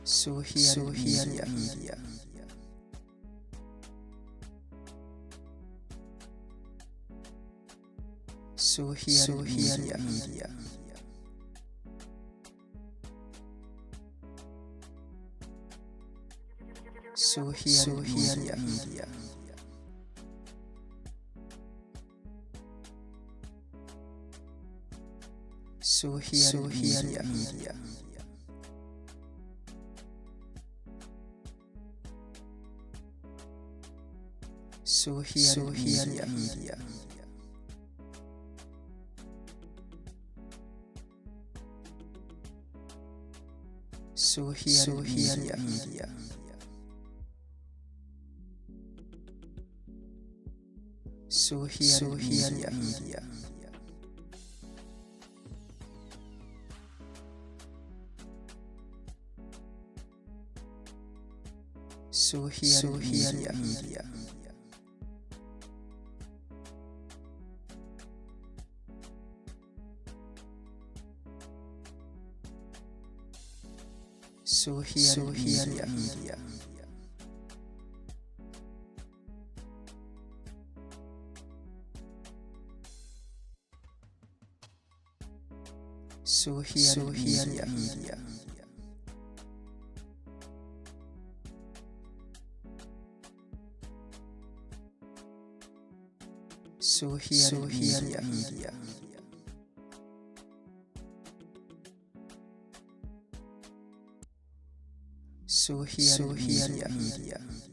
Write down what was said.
Social media. Social media. Social media. Social media. Social media. Social media. Social media. Social media. Social media. Social media. Social media. Social media.